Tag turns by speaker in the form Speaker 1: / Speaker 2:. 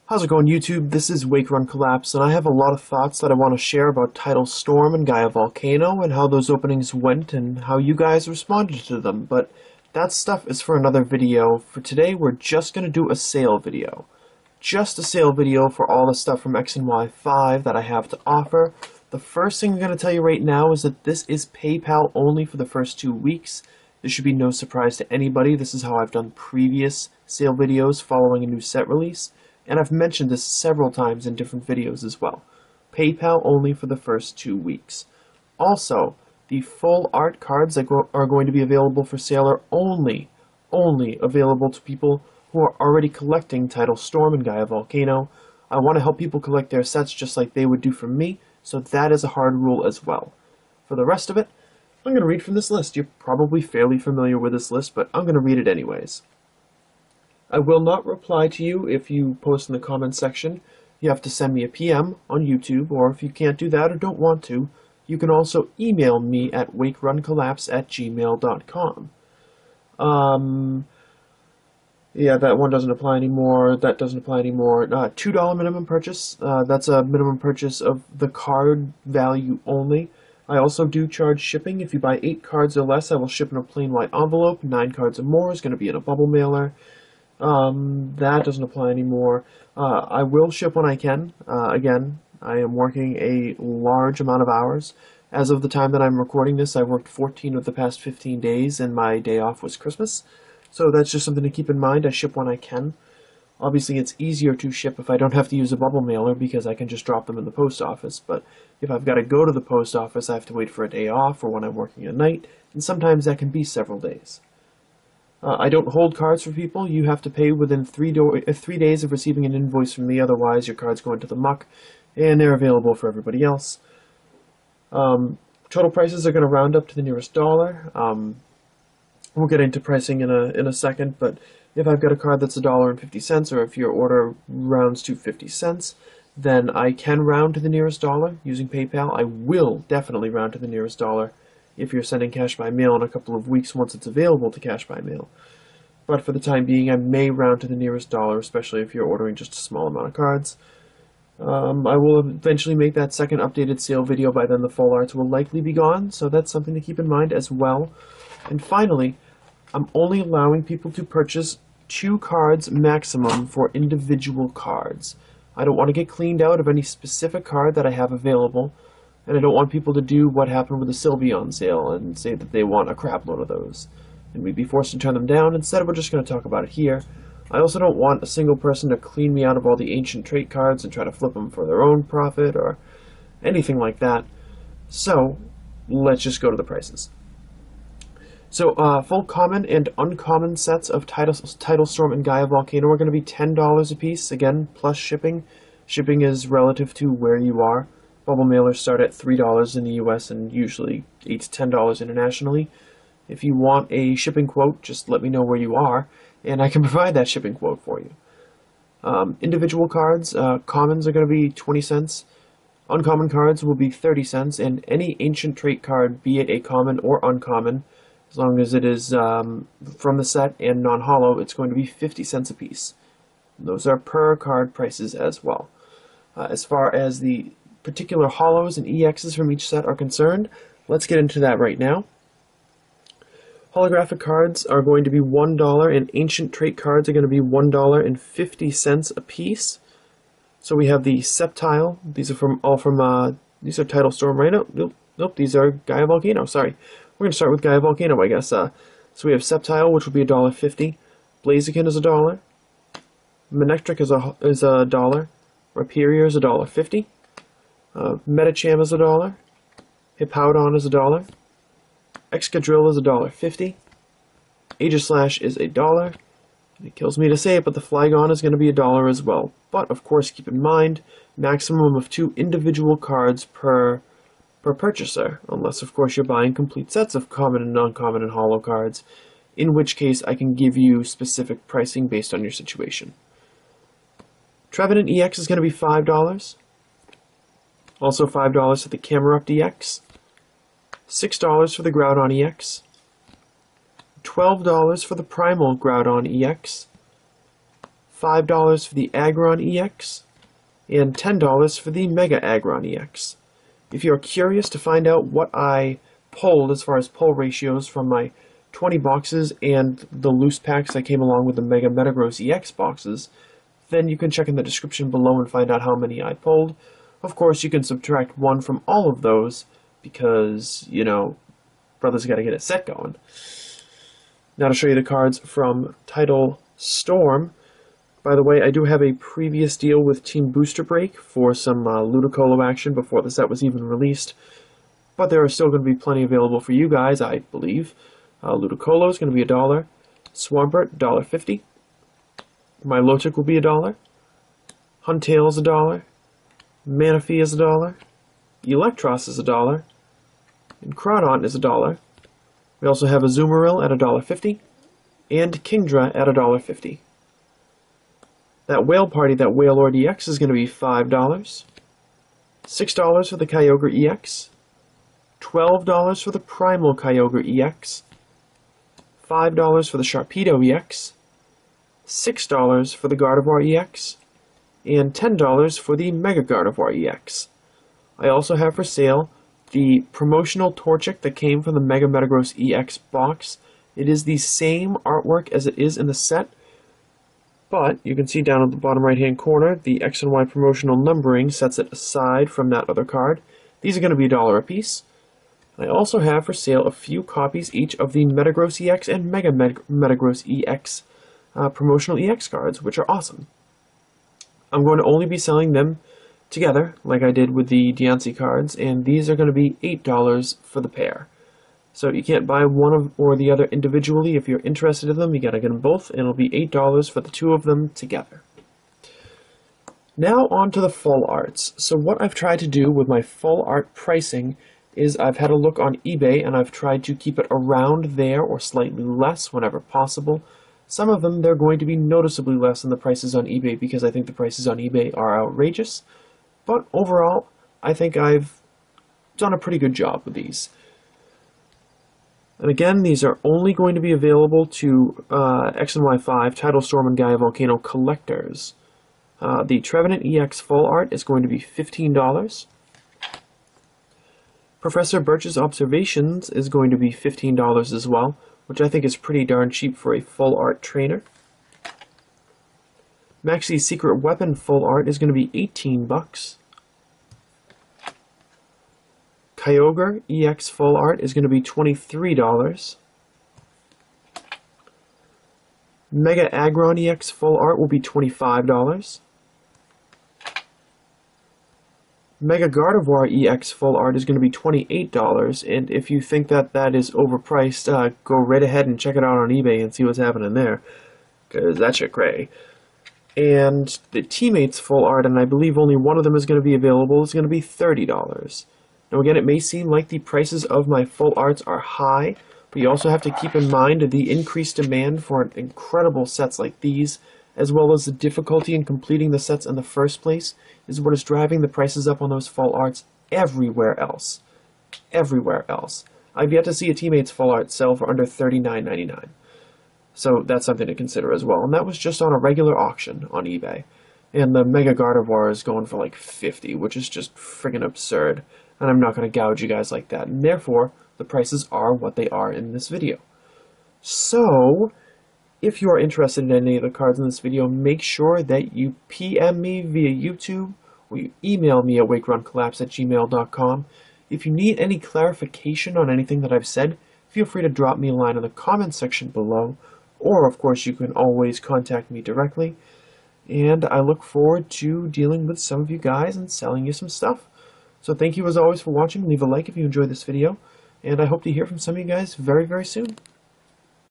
Speaker 1: How's it going, YouTube? This is Wailord Collapse, and I have a lot of thoughts that I want to share about Tidal Storm and Gaia Volcano and how those openings went and how you guys responded to them, but that stuff is for another video. For today, we're just going to do a sale video. Just a sale video for all the stuff from X and Y 5 that I have to offer. The first thing I'm going to tell you right now is that this is PayPal only for the first 2 weeks. This should be no surprise to anybody. This is how I've done previous sale videos following a new set release. And I've mentioned this several times in different videos as well. PayPal only for the first 2 weeks. Also, the full art cards that are going to be available for sale are only available to people who are already collecting Tidal Storm and Gaia Volcano. I want to help people collect their sets just like they would do from me, so that is a hard rule as well. For the rest of it, I'm going to read from this list. You're probably fairly familiar with this list, but I'm going to read it anyways. I will not reply to you if you post in the comments section. You have to send me a PM on YouTube, or if you can't do that or don't want to, you can also email me at wakeRunCollapse@gmail.com. Yeah, that one doesn't apply anymore. That doesn't apply anymore. $2 minimum purchase. That's a minimum purchase of the card value only. I also do charge shipping. If you buy 8 cards or less, I will ship in a plain white envelope. 9 cards or more is going to be in a bubble mailer. That doesn't apply anymore. I will ship when I can. Again, I am working a large amount of hours. As of the time that I'm recording this, I worked 14 of the past 15 days, and my day off was Christmas. So that's just something to keep in mind. I ship when I can. Obviously, it's easier to ship if I don't have to use a bubble mailer because I can just drop them in the post office. But if I've got to go to the post office, I have to wait for a day off or when I'm working at night, and sometimes that can be several days. I don't hold cards for people. You have to pay within 3 days of receiving an invoice from me, otherwise your cards go into the muck, and they're available for everybody else. Total prices are going to round up to the nearest dollar. We'll get into pricing in a second, but if I've got a card that's $1.50, or if your order rounds to 50 cents, then I can round to the nearest dollar using PayPal. I will definitely round to the nearest dollar if you're sending cash by mail in a couple of weeks once it's available to cash by mail. But for the time being, I may round to the nearest dollar, especially if you're ordering just a small amount of cards. I will eventually make that second updated sale video. By then the full arts will likely be gone, so that's something to keep in mind as well. And finally, I'm only allowing people to purchase 2 cards maximum for individual cards. I don't want to get cleaned out of any specific card that I have available, and I don't want people to do what happened with the Sylveon sale and say that they want a crap load of those, and we'd be forced to turn them down. Instead, we're just going to talk about it here. I also don't want a single person to clean me out of all the ancient trait cards and try to flip them for their own profit or anything like that. So, let's just go to the prices. So, full common and uncommon sets of Tidal Storm and Gaia Volcano are going to be $10 a piece, again, plus shipping. Shipping is relative to where you are. Bubble mailers start at $3 in the US and usually $8 to $10 internationally. If you want a shipping quote, just let me know where you are, and I can provide that shipping quote for you. Individual cards, commons are going to be 20 cents. Uncommon cards will be 30 cents, and any ancient trait card, be it a common or uncommon, as long as it is from the set and non-hollow, it's going to be 50 cents a piece. Those are per card prices as well. As far as the particular hollows and EXs from each set are concerned, let's get into that right now. Holographic cards are going to be $1, and ancient trait cards are going to be $1.50 a piece. So we have the Sceptile. These are these are Tidal Storm, right? Nope, these are Gaia Volcano. Sorry, we're going to start with Gaia Volcano, I guess. So we have Sceptile, which will be $1.50. Blaziken is $1. Manectric is $1. Rhyperior is $1.50. Medicham is $1. Hippowdon is $1. Excadrill is $1.50. Aegislash is $1. It kills me to say it, but the Flygon is going to be $1 as well. But of course, keep in mind, maximum of 2 individual cards per purchaser, unless of course you're buying complete sets of common and non-common and hollow cards, in which case I can give you specific pricing based on your situation. Trevenant EX is going to be $5. Also $5 for the Camerupt EX. $6 for the Groudon EX. $12 for the Primal Groudon EX. $5 for the Aggron EX, and $10 for the Mega Aggron EX. If you're curious to find out what I pulled as far as pull ratios from my 20 boxes and the loose packs that came along with the Mega Metagross EX boxes, then you can check in the description below and find out how many I pulled. Of course, you can subtract 1 from all of those because, you know, brother's got to get a set going. Now to show you the cards from Tidal Storm. By the way, I do have a previous deal with Team Booster Break for some Ludicolo action before the set was even released. But there are still going to be plenty available for you guys, I believe. Ludicolo is going to be $1. Swampert, $1.50. Milotic will be $1. Huntail is $1. Manaphy is $1. Eelektross is $1. And Crawdaunt is $1. We also have Azumarill at $1.50. And Kingdra at $1.50. That whale party, that Wailord EX, is going to be $5. $6 for the Kyogre EX. $12 for the Primal Kyogre EX. $5 for the Sharpedo EX. $6 for the Gardevoir EX. And $10 for the Mega Gardevoir EX. I also have for sale the promotional Torchic that came from the Mega Metagross EX box. It is the same artwork as it is in the set, but you can see down at the bottom right hand corner the X and Y promotional numbering sets it aside from that other card. These are going to be $1 a piece. I also have for sale a few copies each of the Metagross EX and Mega Metagross EX promotional EX cards, which are awesome. I'm going to only be selling them together, like I did with the Diancie cards, and these are going to be $8 for the pair. So you can't buy one or the other individually. If you're interested in them, you got to get them both, and it'll be $8 for the two of them together. Now on to the full arts. So what I've tried to do with my full art pricing is I've had a look on eBay, and I've tried to keep it around there or slightly less whenever possible. Some of them, they're going to be noticeably less than the prices on eBay because I think the prices on eBay are outrageous. But overall, I think I've done a pretty good job with these. And again, these are only going to be available to X and Y5, Tidal Storm, and Gaia Volcano collectors. The Trevenant EX full art is going to be $15. Professor Birch's Observations is going to be $15 as well, which I think is pretty darn cheap for a full art trainer. Maxie's Secret Weapon full art is going to be $18. Kyogre EX full art is going to be $23. Mega Aggron EX full art will be $25. Mega Gardevoir EX full art is going to be $28, and if you think that that is overpriced, go right ahead and check it out on eBay and see what's happening there, because that shit cray. And the Teammates full art, and I believe only one of them is going to be available, is going to be $30. Now again, it may seem like the prices of my full arts are high, but you also have to keep in mind the increased demand for incredible sets like these, as well as the difficulty in completing the sets in the first place, is what is driving the prices up on those full arts everywhere else. Everywhere else. I've yet to see a Teammates full art sell for under $39.99. So that's something to consider as well. And that was just on a regular auction on eBay. And the Mega Gardevoir is going for like $50, which is just friggin' absurd. And I'm not going to gouge you guys like that. And therefore, the prices are what they are in this video. So, if you are interested in any of the cards in this video, make sure that you PM me via YouTube or you email me at wakeruncollapse@gmail.com. If you need any clarification on anything that I've said, feel free to drop me a line in the comments section below. Or, of course, you can always contact me directly. And I look forward to dealing with some of you guys and selling you some stuff. So thank you as always for watching. Leave a like if you enjoyed this video. And I hope to hear from some of you guys very, very soon.